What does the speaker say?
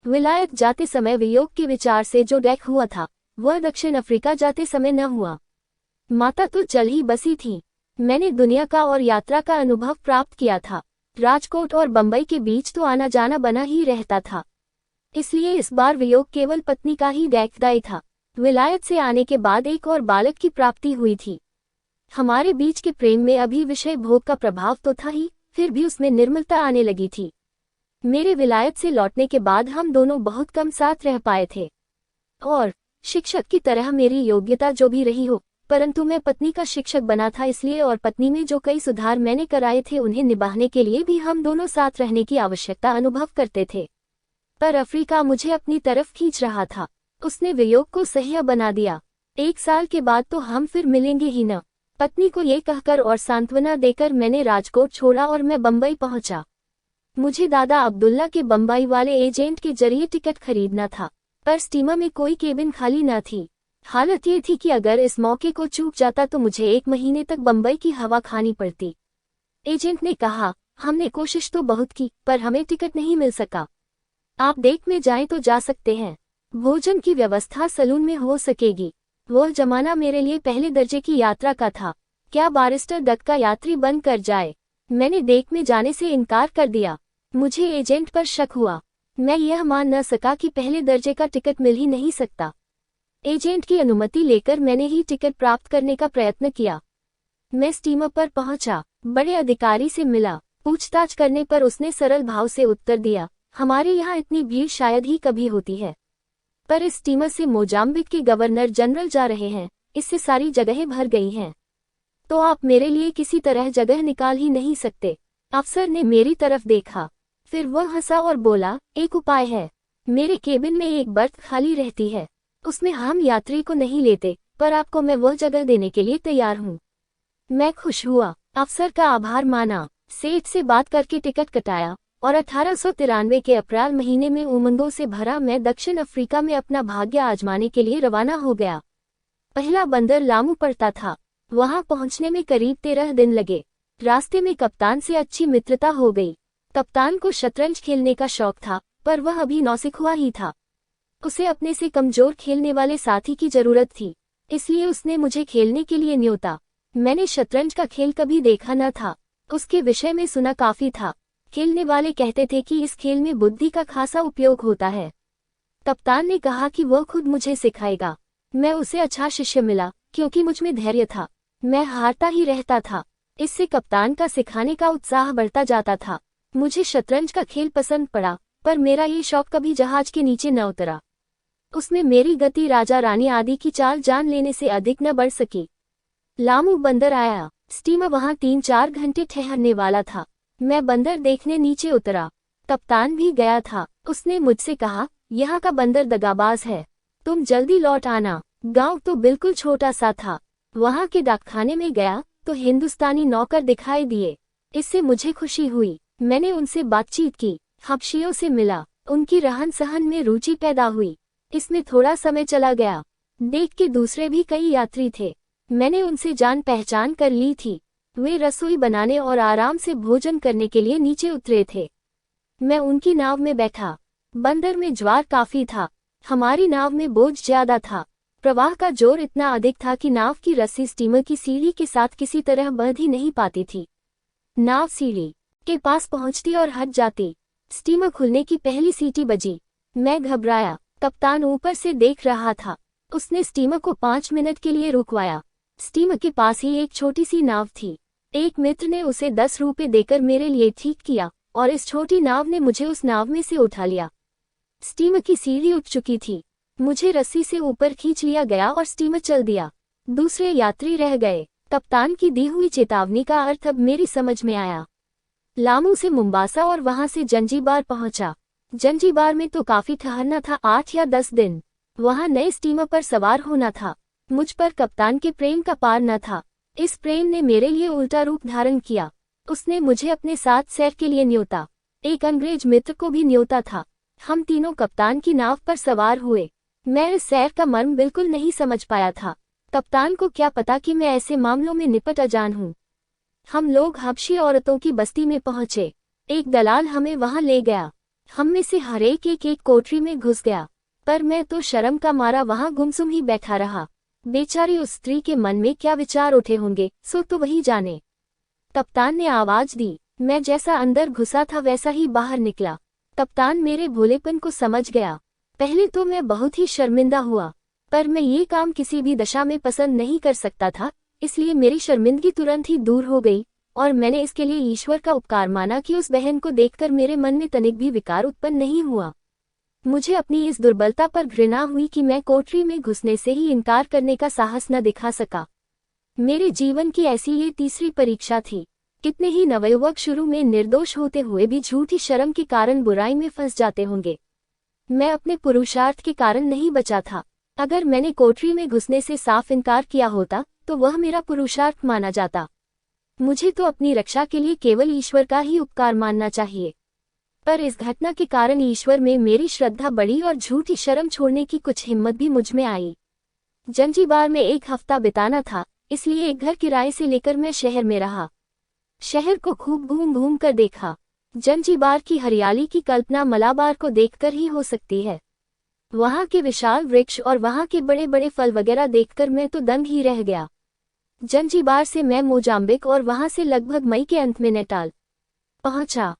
विलायत जाते समय वियोग के विचार से जो डेक हुआ था वह दक्षिण अफ्रीका जाते समय न हुआ। माता तो चल ही बसी थी। मैंने दुनिया का और यात्रा का अनुभव प्राप्त किया था। राजकोट और बंबई के बीच तो आना जाना बना ही रहता था, इसलिए इस बार वियोग केवल पत्नी का ही देखदाई था। विलायत से आने के बाद एक और बालक की प्राप्ति हुई थी। हमारे बीच के प्रेम में अभी विषय भोग का प्रभाव तो था ही, फिर भी उसमें निर्मलता आने लगी थी। मेरे विलायत से लौटने के बाद हम दोनों बहुत कम साथ रह पाए थे, और शिक्षक की तरह मेरी योग्यता जो भी रही हो, परंतु मैं पत्नी का शिक्षक बना था, इसलिए और पत्नी में जो कई सुधार मैंने कराए थे उन्हें निभाने के लिए भी हम दोनों साथ रहने की आवश्यकता अनुभव करते थे। पर अफ्रीका मुझे अपनी तरफ खींच रहा था। उसने वियोग को सह्य बना दिया। 1 साल के बाद तो हम फिर मिलेंगे ही न। पत्नी को ये कहकर और सांत्वना देकर मैंने राजकोट छोड़ा और मैं बंबई पहुंचा। मुझे दादा अब्दुल्ला के बंबई वाले एजेंट के जरिए टिकट खरीदना था, पर स्टीमर में कोई केबिन खाली न थी। हालत ये थी कि अगर इस मौके को चूक जाता तो मुझे 1 महीने तक बंबई की हवा खानी पड़ती। एजेंट ने कहा, हमने कोशिश तो बहुत की पर हमें टिकट नहीं मिल सका। आप देख में जाएं तो जा सकते हैं। भोजन की व्यवस्था सलून में हो सकेगी। वह जमाना मेरे लिए पहले दर्जे की यात्रा का था। क्या बारिस्टर डक का यात्री बन कर जाए? मैंने देख में जाने से इनकार कर दिया। मुझे एजेंट पर शक हुआ। मैं यह मान न सका कि पहले दर्जे का टिकट मिल ही नहीं सकता। एजेंट की अनुमति लेकर मैंने ही टिकट प्राप्त करने का प्रयत्न किया। मैं स्टीमर पर पहुंचा, बड़े अधिकारी से मिला। पूछताछ करने पर उसने सरल भाव से उत्तर दिया, हमारे यहाँ इतनी भीड़ शायद ही कभी होती है, पर इस स्टीमर से मोजाम्बिक के गवर्नर जनरल जा रहे हैं, इससे सारी जगहें भर गई हैं, तो आप मेरे लिए किसी तरह जगह निकाल ही नहीं सकते। अफसर ने मेरी तरफ देखा, फिर वह हंसा और बोला, एक उपाय है। मेरे केबिन में एक बर्थ खाली रहती है, उसमें हम यात्री को नहीं लेते, पर आपको मैं वह जगह देने के लिए तैयार हूँ। मैं खुश हुआ, अफसर का आभार माना, सेठ से बात करके टिकट कटाया और 1893 के अप्रैल महीने में उमंगों से भरा मैं दक्षिण अफ्रीका में अपना भाग्य आजमाने के लिए रवाना हो गया। पहला बंदर लामू पड़ता था। वहां पहुंचने में करीब 13 दिन लगे। रास्ते में कप्तान से अच्छी मित्रता हो गई। कप्तान को शतरंज खेलने का शौक था, पर वह अभी नौसिखुआ ही था। उसे अपने से कमजोर खेलने वाले साथी की जरूरत थी, इसलिए उसने मुझे खेलने के लिए न्योता। मैंने शतरंज का खेल कभी देखा न था, उसके विषय में सुना काफी था। खेलने वाले कहते थे कि इस खेल में बुद्धि का खासा उपयोग होता है। कप्तान ने कहा कि वह खुद मुझे सिखाएगा। मैं उसे अच्छा शिष्य मिला, क्योंकि मुझमें धैर्य था। मैं हारता ही रहता था, इससे कप्तान का सिखाने का उत्साह बढ़ता जाता था। मुझे शतरंज का खेल पसंद पड़ा, पर मेरा ये शौक कभी जहाज के नीचे न उतरा। उसमें मेरी गति राजा रानी आदि की चाल जान लेने से अधिक न बढ़ सकी। लामू बंदर आया। स्टीमर वहां 3-4 घंटे ठहरने वाला था। मैं बंदर देखने नीचे उतरा। कप्तान भी गया था। उसने मुझसे कहा, यहाँ का बंदर दगाबाज है, तुम जल्दी लौट आना। गांव तो बिल्कुल छोटा सा था। वहां के डाकखाने में गया तो हिंदुस्तानी नौकर दिखाई दिए। इससे मुझे खुशी हुई। मैंने उनसे बातचीत की, हबशियों से मिला, उनकी रहन सहन में रुचि पैदा हुई। इसमें थोड़ा समय चला गया। देख के दूसरे भी कई यात्री थे, मैंने उनसे जान पहचान कर ली थी। वे रसोई बनाने और आराम से भोजन करने के लिए नीचे उतरे थे। मैं उनकी नाव में बैठा। बंदर में ज्वार काफी था, हमारी नाव में बोझ ज्यादा था। प्रवाह का जोर इतना अधिक था कि नाव की रस्सी स्टीमर की सीढ़ी के साथ किसी तरह बंध ही नहीं पाती थी। नाव सीढ़ी के पास पहुंचती और हट जाती। स्टीमर खुलने की पहली सीटी बजी। मैं घबराया। कप्तान ऊपर से देख रहा था। उसने स्टीमर को 5 मिनट के लिए रुकवाया। स्टीमर के पास ही एक छोटी सी नाव थी। एक मित्र ने उसे 10 रुपए देकर मेरे लिए ठीक किया और इस छोटी नाव ने मुझे उस नाव में से उठा लिया। स्टीमर की सीढ़ी उठ चुकी थी। मुझे रस्सी से ऊपर खींच लिया गया और स्टीमर चल दिया। दूसरे यात्री रह गए। कप्तान की दी हुई चेतावनी का अर्थ अब मेरी समझ में आया। लामू से मुंबासा और वहां से जंजीबार पहुंचा। जंजीबार में तो काफी ठहरना था, 8 या 10 दिन। वहां नए स्टीमर पर सवार होना था। मुझ पर कप्तान के प्रेम का पार न था। इस प्रेम ने मेरे लिए उल्टा रूप धारण किया। उसने मुझे अपने साथ सैर के लिए न्योता। एक अंग्रेज मित्र को भी न्योता था। हम तीनों कप्तान की नाव पर सवार हुए। मैं इस सैर का मर्म बिल्कुल नहीं समझ पाया था। कप्तान को क्या पता कि मैं ऐसे मामलों में निपट अजान हूँ। हम लोग हबशी औरतों की बस्ती में पहुंचे। एक दलाल हमें वहां ले गया। हम में से हर एक कोठरी में घुस गया, पर मैं तो शर्म का मारा वहां गुमसुम ही बैठा रहा। बेचारी उस स्त्री के मन में क्या विचार उठे होंगे, सो तो वही जाने। कप्तान ने आवाज दी। मैं जैसा अंदर घुसा था वैसा ही बाहर निकला। कप्तान मेरे भोलेपन को समझ गया। पहले तो मैं बहुत ही शर्मिंदा हुआ, पर मैं ये काम किसी भी दशा में पसंद नहीं कर सकता था, इसलिए मेरी शर्मिंदगी तुरंत ही दूर हो गई और मैंने इसके लिए ईश्वर का उपकार माना कि उस बहन को देखकर मेरे मन में तनिक भी विकार उत्पन्न नहीं हुआ। मुझे अपनी इस दुर्बलता पर घृणा हुई कि मैं कोठरी में घुसने से ही इनकार करने का साहस न दिखा सका। मेरे जीवन की ऐसी ये तीसरी परीक्षा थी। कितने ही नवयुवक शुरू में निर्दोष होते हुए भी झूठी शर्म के कारण बुराई में फंस जाते होंगे। मैं अपने पुरुषार्थ के कारण नहीं बचा था। अगर मैंने कोठरी में घुसने से साफ इनकार किया होता तो वह मेरा पुरुषार्थ माना जाता। मुझे तो अपनी रक्षा के लिए केवल ईश्वर का ही उपकार मानना चाहिए, पर इस घटना के कारण ईश्वर में मेरी श्रद्धा बढ़ी और झूठी शर्म छोड़ने की कुछ हिम्मत भी मुझ में आई। जंजीबार में 1 हफ्ता बिताना था, इसलिए एक घर किराए से लेकर मैं शहर में रहा। शहर को खूब घूम घूम कर देखा। जंजीबार की हरियाली की कल्पना मलाबार को देखकर ही हो सकती है। वहां के विशाल वृक्ष और वहां के बड़े बड़े फल वगैरह देखकर मैं तो दंग ही रह गया। जंजीबार से मैं मोजाम्बिक और वहां से लगभग मई के अंत में नेटाल पहुंचा।